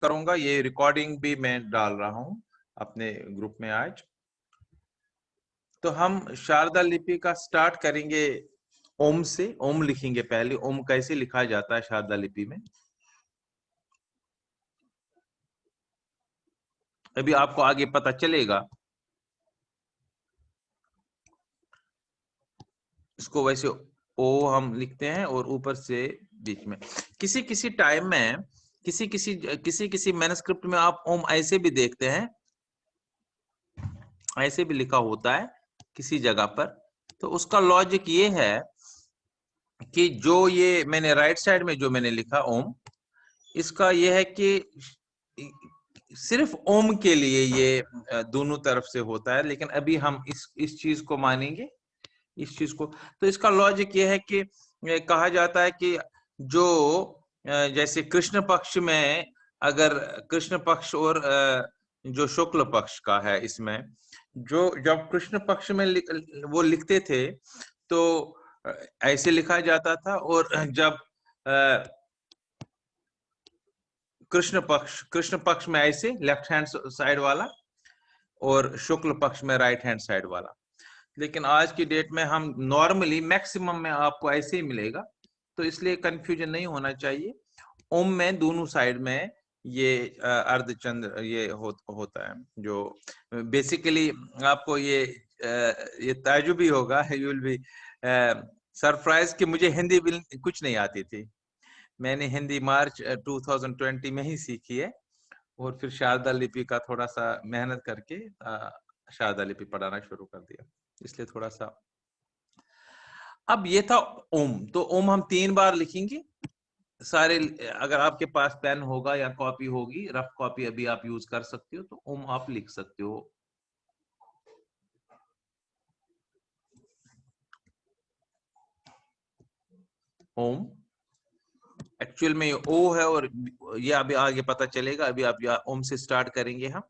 करूंगा। ये रिकॉर्डिंग भी मैं डाल रहा हूँ अपने ग्रुप में आज। तो हम शारदा लिपि का स्टार्ट करेंगे ओम से। ओम लिखेंगे पहले। ओम कैसे लिखा जाता है शारदा लिपि में, अभी आपको आगे पता चलेगा। इसको वैसे ओ हम लिखते हैं और ऊपर से बीच में। किसी किसी टाइम में किसी मैनस्क्रिप्ट में आप ओम ऐसे भी देखते हैं, ऐसे भी लिखा होता है किसी जगह पर। तो उसका लॉजिक ये है कि जो ये मैंने राइट साइड में जो मैंने लिखा ओम, इसका ये है कि सिर्फ ओम के लिए ये दोनों तरफ से होता है। लेकिन अभी हम इस चीज को मानेंगे, इस चीज को। तो इसका लॉजिक ये है कि कहा जाता है कि जो जैसे कृष्ण पक्ष में, अगर कृष्ण पक्ष और जो शुक्ल पक्ष का है, इसमें जो जब कृष्ण पक्ष में वो लिखते थे तो ऐसे लिखा जाता था, और जब कृष्ण पक्ष में ऐसे लेफ्ट हैंड साइड वाला, और शुक्ल पक्ष में राइट हैंड साइड वाला। लेकिन आज की डेट में हम नॉर्मली मैक्सिमम में आपको ऐसे ही मिलेगा, तो इसलिए कंफ्यूजन नहीं होना चाहिए। ओम में दोनों साइड में ये अर्धचंद्र ये होता है। जो बेसिकली आपको ये ताजुब ही होगा, यू विल बी सरप्राइज कि मुझे हिंदी कुछ नहीं आती थी। मैंने हिंदी मार्च 2020 में ही सीखी है, और फिर शारदा लिपि का थोड़ा सा मेहनत करके शारदा लिपि पढ़ाना शुरू कर दिया, इसलिए थोड़ा सा। अब ये था ओम। तो ओम हम 3 बार लिखेंगे सारे। अगर आपके पास पेन होगा या कॉपी होगी, रफ कॉपी अभी आप यूज कर सकते हो, तो ओम आप लिख सकते हो। ओम एक्चुअल में ओ है, और ये अभी आगे पता चलेगा। अभी आप ओम से स्टार्ट करेंगे हम।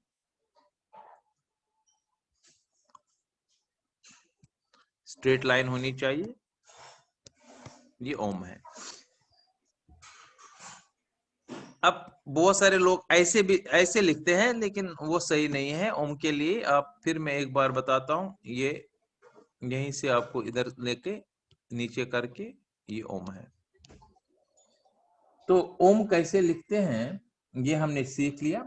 स्ट्रेट लाइन होनी चाहिए, ये ओम है। अब बहुत सारे लोग ऐसे भी ऐसे लिखते हैं, लेकिन वो सही नहीं है। ओम के लिए आप, फिर मैं एक बार बताता हूं, ये यहीं से आपको इधर लेके नीचे करके ये ओम है। तो ओम कैसे लिखते हैं ये हमने सीख लिया।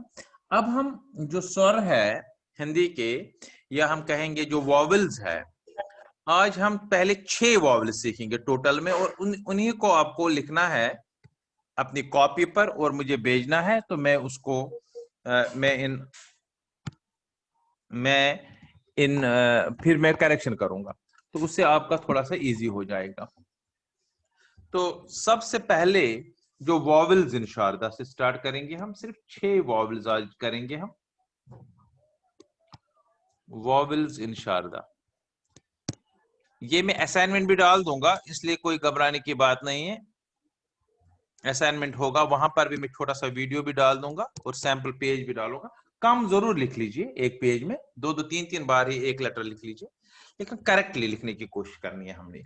अब हम जो स्वर है हिंदी के, या हम कहेंगे जो वॉवल्स है, आज हम पहले 6 वॉवल्स सीखेंगे टोटल में, और उन्हीं को आपको लिखना है अपनी कॉपी पर और मुझे भेजना है। तो मैं उसको फिर मैं करेक्शन करूंगा, तो उससे आपका थोड़ा सा इजी हो जाएगा। तो सबसे पहले जो वॉवल्स इन शारदा से स्टार्ट करेंगे हम, सिर्फ 6 वॉवल्स आज करेंगे हम। वॉवल्स इन शारदा, ये मैं असाइनमेंट भी डाल दूंगा, इसलिए कोई घबराने की बात नहीं है। असाइनमेंट होगा वहां पर भी मैं छोटा सा वीडियो भी डाल दूंगा, और सैंपल पेज भी डालूंगा। कम जरूर लिख लीजिए, एक पेज में 2-2 3-3 बार ही एक लेटर लिख लीजिए, लेकिन करेक्टली लिखने की कोशिश करनी है हमने।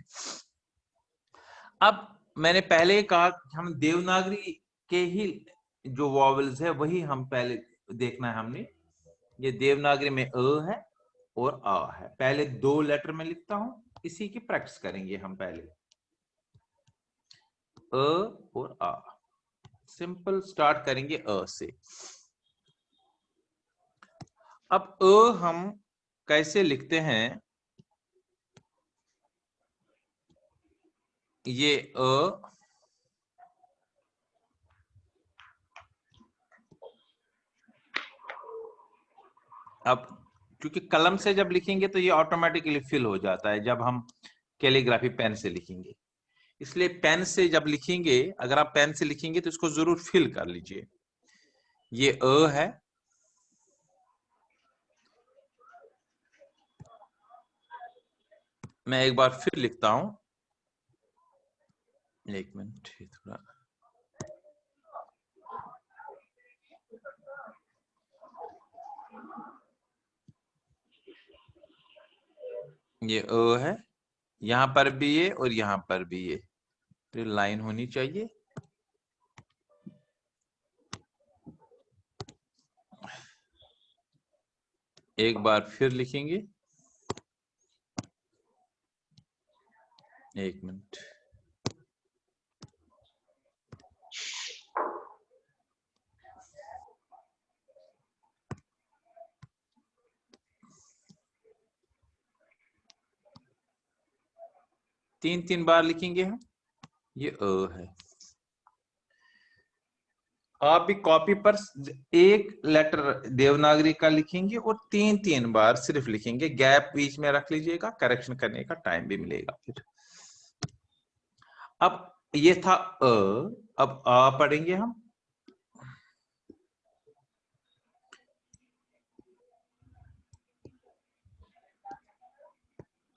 अब मैंने पहले ही कहा कि हम देवनागरी के ही जो वॉवल्स है वही हम पहले देखना है हमने। ये देवनागरी में अ है और आ है। पहले 2 लेटर में लिखता हूं, इसी की प्रैक्टिस करेंगे हम पहले। अ और आ, सिंपल स्टार्ट करेंगे अ से। अब अ हम कैसे लिखते हैं, ये अ अब क्योंकि कलम से जब लिखेंगे तो ये ऑटोमेटिकली फिल हो जाता है जब हम कैलीग्राफी पेन से लिखेंगे। इसलिए पेन से जब लिखेंगे, अगर आप पेन से लिखेंगे तो इसको जरूर फिल कर लीजिए। ये अ है, मैं एक बार फिर लिखता हूं, एक मिनट थोड़ा। ये अ है, यहां पर भी ये और यहां पर भी ये, तो लाइन होनी चाहिए। एक बार फिर लिखेंगे, 1 मिनट। तीन बार लिखेंगे हम, ये है। आप भी कॉपी पर एक लेटर देवनागरी का लिखेंगे और 3 बार सिर्फ लिखेंगे, गैप बीच में रख लीजिएगा, करेक्शन करने का टाइम भी मिलेगा फिर। अब ये था अब आ पढ़ेंगे हम।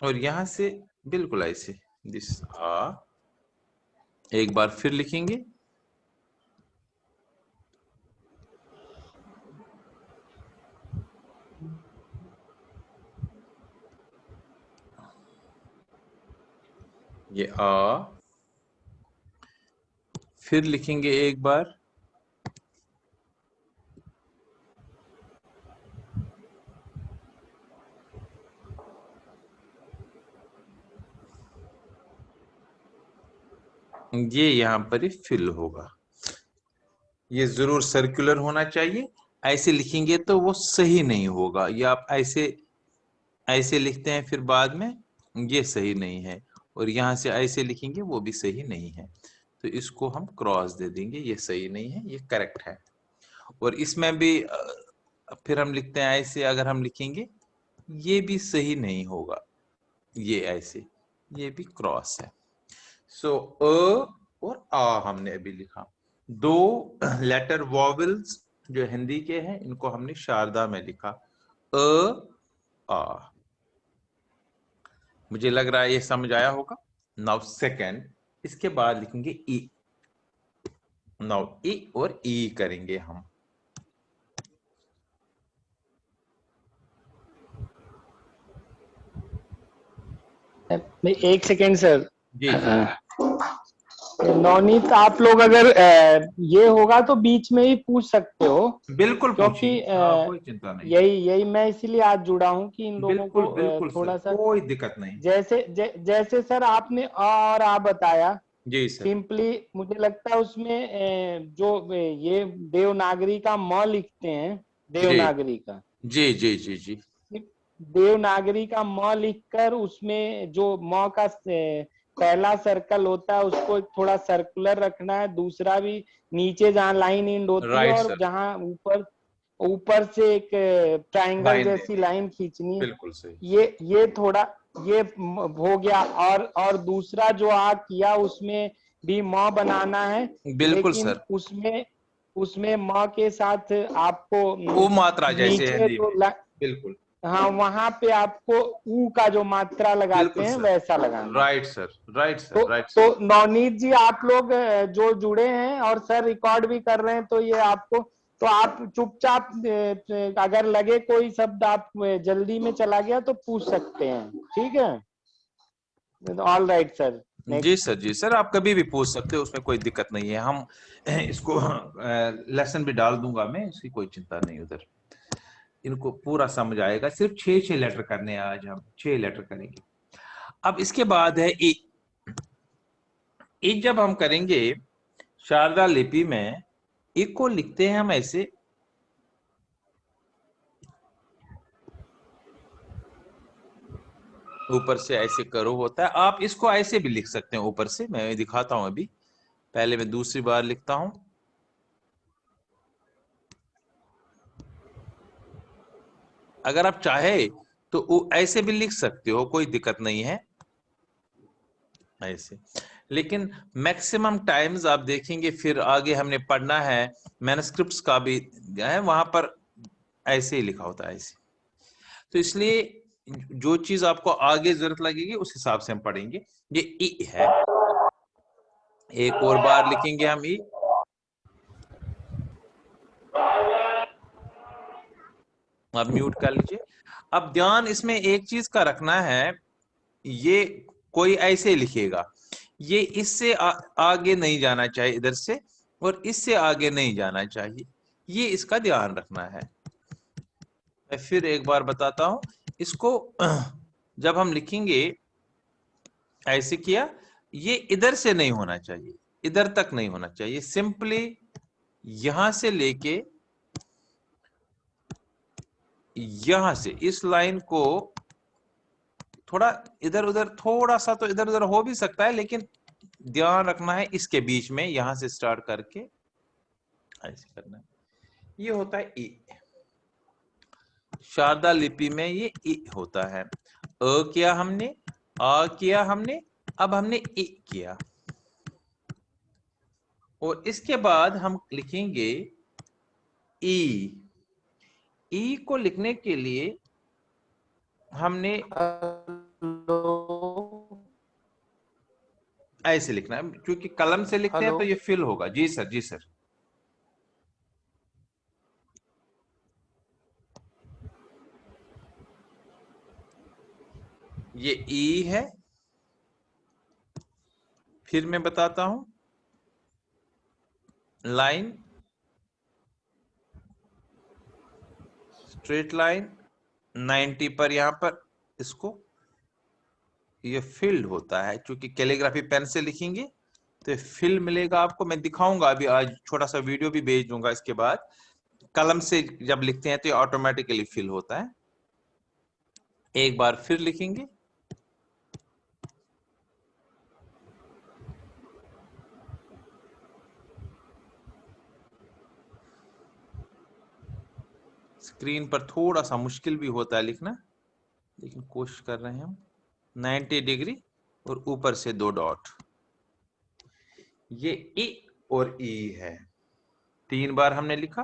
और यहां से बिल्कुल ऐसे दिस आ, एक बार फिर लिखेंगे, ये आ, फिर लिखेंगे एक बार, ये यहां पर ही फिल होगा। ये जरूर सर्कुलर होना चाहिए, ऐसे लिखेंगे तो वो सही नहीं होगा। ये आप ऐसे ऐसे लिखते हैं फिर बाद में, ये सही नहीं है। और यहां से ऐसे लिखेंगे वो भी सही नहीं है, तो इसको हम क्रॉस दे देंगे, ये सही नहीं है, ये करेक्ट है। और इसमें भी फिर हम लिखते हैं ऐसे, अगर हम लिखेंगे ये भी सही नहीं होगा, ये ऐसे, ये भी क्रॉस है। सो और आ हमने अभी लिखा। 2 लेटर वॉवेल्स जो हिंदी के हैं, इनको हमने शारदा में लिखा, आ। मुझे लग रहा है ये समझ आया होगा। नाउ सेकंड, इसके बाद लिखेंगे ई। नाउ ई और ई करेंगे हम। एक सेकेंड सर। जी नवनीत, आप लोग अगर ये होगा तो बीच में ही पूछ सकते हो, बिल्कुल क्योंकि पूछिए, हाँ कोई चिंता नहीं। यही मैं इसीलिए आज जुड़ा हूँ कि इन लोगों बिल्कुल को बिल्कुल सर, थोड़ा सा, कोई दिक्कत नहीं। जैसे सर आपने और आ बताया, जी सर। सिंपली मुझे लगता है उसमें जो ये देवनागरी का म लिखते हैं, जी देवनागरी का जी जी जी जी देवनागरी का म लिखकर उसमें जो म का पहला सर्कल होता है उसको थोड़ा सर्कुलर रखना है, दूसरा भी नीचे जहाँ लाइन एंड होती है राइट और सर, जहाँ ऊपर ऊपर से एक ट्रायंगल लाइन जैसी देनी है, लाइन खींचनी है। बिल्कुल सही। ये थोड़ा ये हो गया। और दूसरा जो आ किया उसमें भी म बनाना है, बिल्कुल लेकिन सर, उसमें उसमें म के साथ आपको वो मात्रा जैसे नीचे हिंदी जो में, बिल्कुल हाँ, वहां पे आपको ऊ का जो मात्रा लगाते बिल्कुल हैं सर। वैसा लगाना है। राइट सर, राइट तो सर, राइट तो सर। नवनीत जी, आप लोग जो जुड़े हैं और सर रिकॉर्ड भी कर रहे हैं, तो ये आपको, तो आप चुपचाप अगर लगे कोई शब्द आप जल्दी में चला गया तो पूछ सकते हैं, ठीक है। ऑल राइट सर, जी नेक्स्ट। सर, जी सर, आप कभी भी पूछ सकते हो, उसमें कोई दिक्कत नहीं है। हम इसको लेसन भी डाल दूंगा मैं, इसकी कोई चिंता नहीं उधर। इनको पूरा समझ आएगा। सिर्फ 6 लेटर करने हैं आज, हम 6 लेटर करेंगे। अब इसके बाद है ई। ई जब हम करेंगे शारदा लिपि में, ई को लिखते हैं हम ऐसे, ऊपर से ऐसे करो होता है। आप इसको ऐसे भी लिख सकते हैं ऊपर से, मैं दिखाता हूं अभी। पहले मैं दूसरी बार लिखता हूं। अगर आप चाहे तो ऐसे भी लिख सकते हो, कोई दिक्कत नहीं है ऐसे। लेकिन मैक्सिमम टाइम्स आप देखेंगे, फिर आगे हमने पढ़ना है मैनस्क्रिप्ट्स का भी है, वहां पर ऐसे ही लिखा होता है ऐसे। तो इसलिए जो चीज आपको आगे जरूरत लगेगी उस हिसाब से हम पढ़ेंगे। ये ई है, एक और बार लिखेंगे हम ई। आप म्यूट कर लीजिए। अब ध्यान इसमें एक चीज का रखना है, ये कोई ऐसे लिखेगा, ये इससे आगे नहीं जाना चाहिए इधर से, और इससे आगे नहीं जाना चाहिए, ये इसका ध्यान रखना है। मैं फिर एक बार बताता हूं इसको। जब हम लिखेंगे ऐसे किया, ये इधर से नहीं होना चाहिए, इधर तक नहीं होना चाहिए, सिंपली यहां से लेके यहां से इस लाइन को थोड़ा इधर उधर, थोड़ा सा तो इधर उधर हो भी सकता है, लेकिन ध्यान रखना है इसके बीच में, यहां से स्टार्ट करके ऐसे करना है। ये होता है ई, शारदा लिपि में ये ई होता है। अ किया हमने, आ किया हमने, अब हमने ई किया, और इसके बाद हम लिखेंगे ई। ई को लिखने के लिए हमने हेलो ऐसे लिखना है, क्योंकि कलम से लिखते हैं हेलो। तो ये फिल होगा। जी सर, जी सर। ये ई है, फिर मैं बताता हूं लाइन, स्ट्रेट लाइन 90 पर, यहां पर इसको ये फिल्ड होता है, क्योंकि कैलीग्राफी पेन से लिखेंगे तो फिल मिलेगा आपको। मैं दिखाऊंगा अभी, आज छोटा सा वीडियो भी भेज दूंगा इसके बाद। कलम से जब लिखते हैं तो ये ऑटोमेटिकली फिल होता है। एक बार फिर लिखेंगे, स्क्रीन पर थोड़ा सा मुश्किल भी होता है लिखना, लेकिन कोशिश कर रहे हैं हम। 90 डिग्री और ऊपर से 2 डॉट, ये ई और ई है। 3 बार हमने लिखा,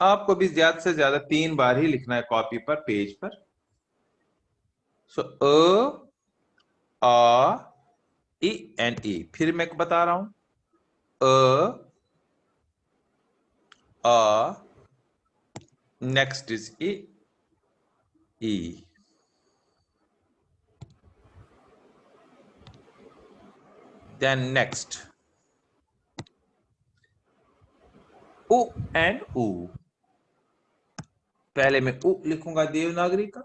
आपको भी ज्यादा से ज्यादा 3 बार ही लिखना है कॉपी पर, पेज पर। सो अ, आ, ई एंड ई। फिर मैं बता रहा हूं, अ, आ, नेक्स्ट इज ई, ई, देन नेक्स्ट उ एंड ऊ। पहले मैं उ लिखूंगा देवनागरी का।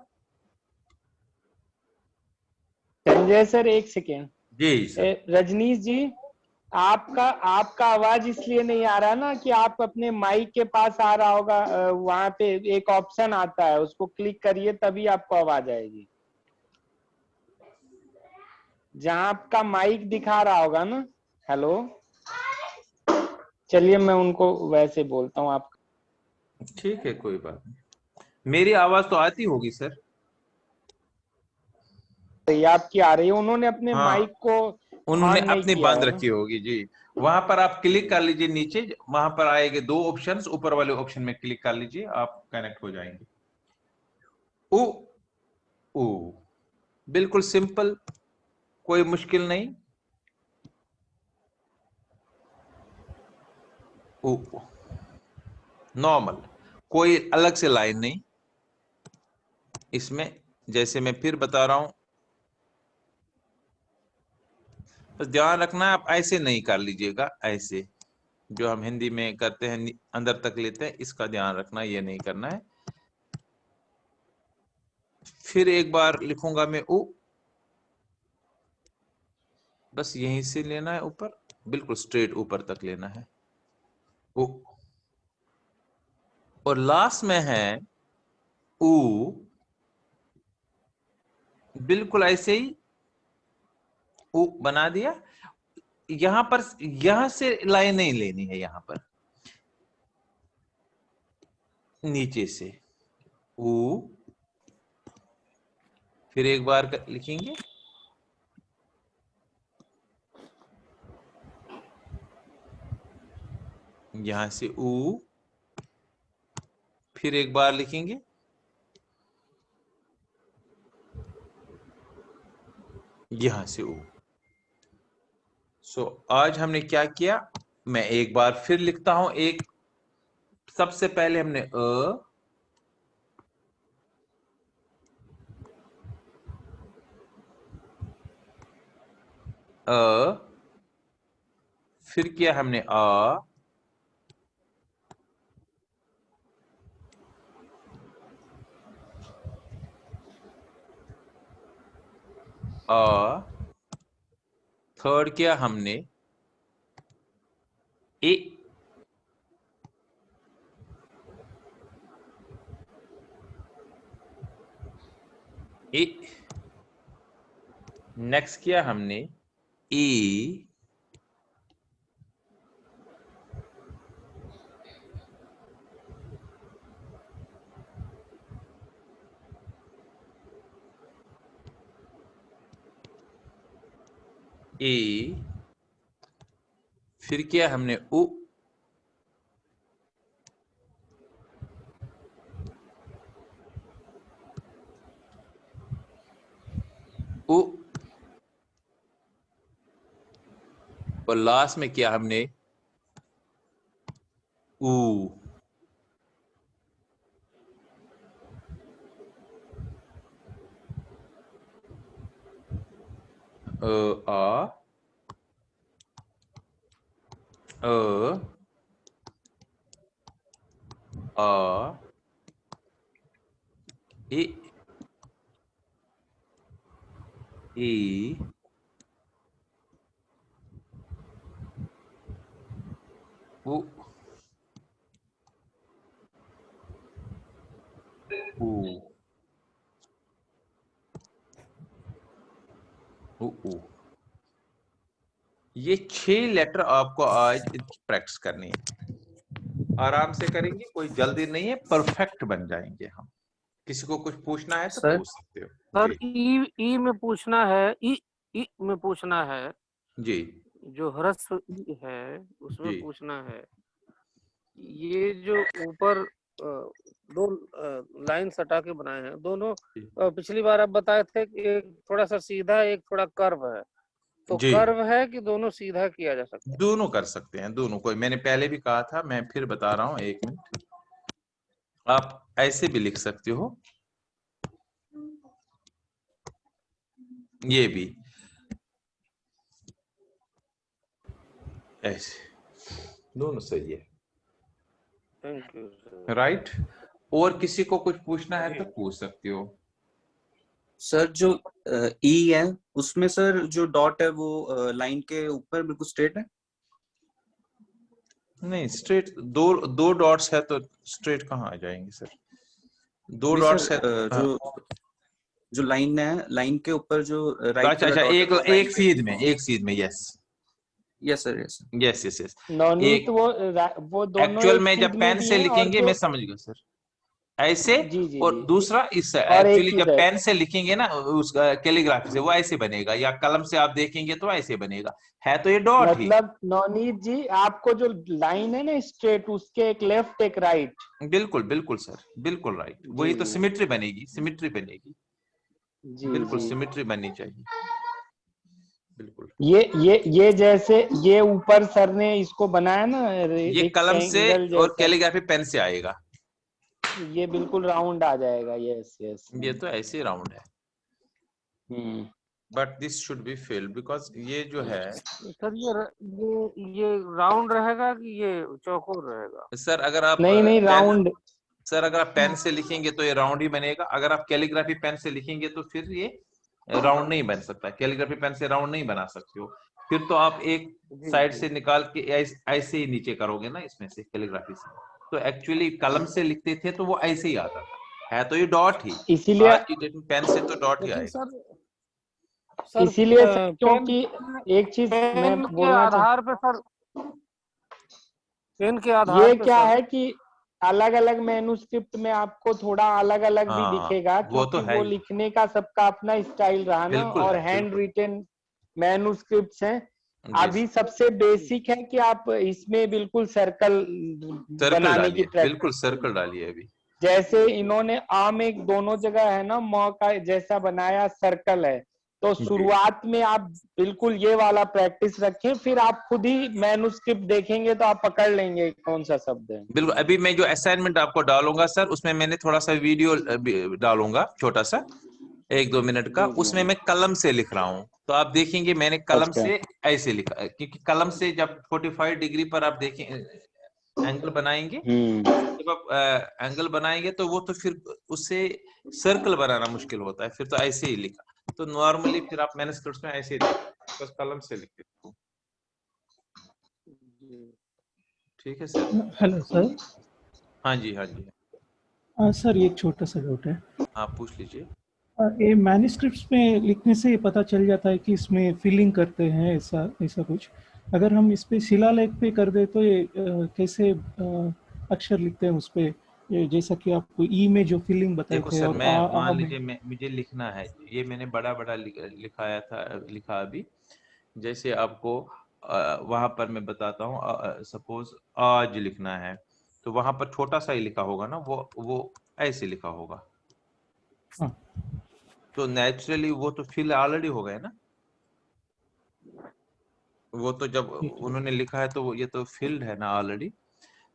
संजय सर एक सेकेंड। जी सर। रजनीश जी, आपका आपका आवाज इसलिए नहीं आ रहा ना कि आप अपने माइक के पास आ रहा होगा। वहां पे एक ऑप्शन आता है, उसको क्लिक करिए तभी आपको आवाज आएगी। जहां आपका माइक दिखा रहा होगा ना। हेलो, चलिए मैं उनको वैसे बोलता हूँ। आप ठीक है, कोई बात नहीं, मेरी आवाज तो आती होगी सर। आपकी आ रही है, उन्होंने अपने हाँ, माइक को उन्होंने ऑन नहीं अपनी किया बंद है ना। रखी होगी जी। वहां पर आप क्लिक कर लीजिए नीचे, वहां पर आएंगे 2 ऑप्शंस, ऊपर वाले ऑप्शन में क्लिक कर लीजिए, आप कनेक्ट हो जाएंगे। उ, उ, बिल्कुल सिंपल, कोई मुश्किल नहीं। उ, नॉर्मल, कोई अलग से लाइन नहीं इसमें। जैसे मैं फिर बता रहा हूं, बस ध्यान रखना है, आप ऐसे नहीं कर लीजिएगा, ऐसे जो हम हिंदी में करते हैं अंदर तक लेते हैं, इसका ध्यान रखना, ये नहीं करना है। फिर एक बार लिखूंगा मैं उ, बस यहीं से लेना है ऊपर, बिल्कुल स्ट्रेट ऊपर तक लेना है उ, और लास्ट में है ऊ, बिल्कुल ऐसे ही ऊ बना दिया। यहां पर, यहां से लाइन नहीं लेनी है, यहां पर नीचे से ऊ, फिर एक बार लिखेंगे, यहां से ऊ, फिर एक बार लिखेंगे, यहां से ऊ। सो आज हमने क्या किया, मैं एक बार फिर लिखता हूं। एक, सबसे पहले हमने फिर किया हमने आ, थर्ड किया हमने ए, ए, नेक्स्ट किया हमने ए, फिर किया हमने ओ, और लास्ट में किया हमने ऊ। आ, ए, उ, उ। ये 6 लेटर आपको आज प्रैक्टिस करनी है, आराम से करेंगे, कोई जल्दी नहीं है, परफेक्ट बन जाएंगे हम। किसी को कुछ पूछना है तो पूछ सकते हो। सर ई में पूछना है, ई में पूछना है जी, जो ह्रस्व ई है उसमें जी। पूछना है। ये जो ऊपर दो लाइन सटा के बनाए हैं दोनों, पिछली बार आप बताए थे कि एक थोड़ा सा सीधा एक थोड़ा कर्व है, तो जी, कर्व है कि दोनों सीधा किया जा सकता है? दोनों कर सकते हैं, दोनों। कोई मैंने पहले भी कहा था, मैं फिर बता रहा हूँ, 1 मिनट। आप ऐसे भी लिख सकते हो, ये भी ऐसे, दोनों सही है। Thank you right. और किसी को कुछ पूछना है तो पूछ सकते हो। सर जो ई है उसमें सर जो डॉट है वो लाइन के ऊपर बिल्कुल स्ट्रेट है? नहीं, स्ट्रेट दो डॉट्स है तो स्ट्रेट कहाँ आ जाएंगे सर? दो डॉट्स है। जो लाइन है, लाइन के ऊपर जो राइट अच्छा, एक सीध में, यस सर, यस। नवनीत वो दोनों एक्चुअल में जब पेन से लिखेंगे, मैं समझ गया सर, ऐसे। जी, और दूसरा इससे, एक्चुअली जब पेन से लिखेंगे ना उस कैलीग्राफी से, वो ऐसे बनेगा, या कलम से आप देखेंगे तो ऐसे बनेगा, है तो ये डॉट ही। मतलब नवनीत जी, आपको जो लाइन है ना स्ट्रेट, उसके एक लेफ्ट एक राइट। बिल्कुल सर, बिल्कुल राइट, वही तो सिमेट्री बनेगी जी, बिल्कुल जी। सिमेट्री बननी चाहिए, बिल्कुल। ये जैसे ये ऊपर सर ने इसको बनाया ना, ये एक कलम से और जैसा, कैलीग्राफी पेन से आएगा, ये बिल्कुल राउंड आ जाएगा। यस। ये तो ऐसे राउंड है, but this should be filled, because ये जो है सर, ये राउंड रहेगा कि ये चौकोर रहेगा? सर, अगर आप नहीं राउंड। सर अगर आप पेन से लिखेंगे तो ये राउंड ही बनेगा, अगर आप कैलीग्राफी पेन से लिखेंगे तो फिर ये राउंड नहीं बन सकता। कैलीग्राफी पेन से राउंड नहीं बना सकते हो, फिर तो आप एक साइड से निकाल के ऐसे ही नीचे करोगे ना, इसमें से कैलीग्राफी से। तो एक्चुअली कलम से लिखते थे तो वो ऐसे ही आता था, है तो ये डॉट ही, इसीलिए आज की डेट में पेन से तो डॉट ही आएगा। इसीलिए क्योंकि एक चीज मैं बोलना आधार पे सर, पेन के आधार ये पे क्या सर, है कि अलग अलग मैन्युस्क्रिप्ट में आपको थोड़ा अलग अलग भी दिखेगा, क्योंकि वो तो है वो लिखने का सबका अपना स्टाइल रहा ना, और हैंड रिटेन मैन्युस्क्रिप्ट्स हैं। अभी सबसे बेसिक है कि आप इसमें बिल्कुल सर्कल बनाने की प्रैक्टिस, बिल्कुल सर्कल डालिए। अभी जैसे इन्होंने आम एक दोनों जगह है ना, मौ का जैसा बनाया, सर्कल है, तो शुरुआत में आप बिल्कुल ये वाला प्रैक्टिस रखें, फिर आप खुद ही मैन्युस्क्रिप्ट देखेंगे तो आप पकड़ लेंगे कौन सा शब्द है। बिल्कुल। अभी मैं जो असाइनमेंट आपको डालूंगा सर, उसमें मैंने थोड़ा सा वीडियो डालूंगा, छोटा सा 1-2 मिनट का, उसमें मैं कलम से लिख रहा हूँ, तो आप देखेंगे मैंने कलम से ऐसे लिखा, क्योंकि कलम से जब 45 डिग्री पर आप देखें एंगल बनाएंगे, जब आप एंगल बनाएंगे तो वो तो फिर उससे सर्कल बनाना मुश्किल होता है, फिर तो ऐसे ही लिखा। तो नॉर्मली फिर आप मैन्युस्क्रिप्ट्स में ऐसे बस कलम से लिखते हो। ठीक है सर। Hello sir. हाँ जी, हाँ जी, सर एक छोटा सा डाउट है। हाँ पूछ लीजिए। ये मैन्युस्क्रिप्ट्स में लिखने से पता चल जाता है कि इसमें फिलिंग करते हैं, ऐसा ऐसा कुछ। अगर हम इस पे शिलालेख पे कर दे तो ये कैसे अक्षर लिखते हैं उस पे, जैसा कि आपको ई में जो फिलिंग बताए देखो थे सर, और मैं मान में। लीजिए मुझे लिखना है, ये मैंने बड़ा बड़ा लिखाया था, लिखा अभी। जैसे आपको वहां पर मैं बताता हूँ, सपोज आज लिखना है तो वहां पर छोटा सा ही लिखा होगा ना, वो ऐसे लिखा होगा। हाँ। तो नेचुरली वो तो फिल ऑलरेडी हो गए ना, वो तो जब ठीक है। उन्होंने लिखा है तो ये तो फिल्ड है ना ऑलरेडी।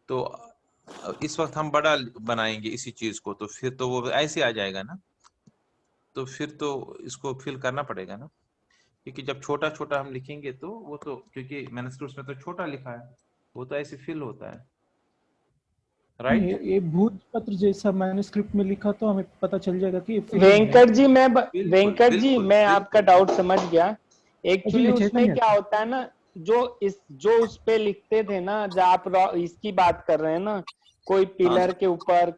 तो इस वक्त हम बड़ा बनाएंगे इसी चीज को, तो फिर तो वो ऐसे आ जाएगा ना, तो फिर तो इसको फिल करना पड़ेगा ना, क्योंकि जब छोटा छोटा हम लिखेंगे तो वो तो, क्योंकि मैन्युस्क्रिप्ट में तो छोटा लिखा है, वो तो ऐसे फिल होता है, राइट। ये भूतपत्र जैसा मैन्युस्क्रिप्ट में लिखा तो हमें पता चल जाएगा कि ये फिलिंग है। वेंकट जी बिल्कुल वेंकट जी बिल्कुल मैं आपका बिल्कुल। डाउट समझ गया। अभी एक्चुअली मैं उसमें चैतन्य क्या था। होता है ना, जो उस पे लिखते थे ना, जो आप इसकी बात कर रहे हैं ना, कोई पिलर के ऊपर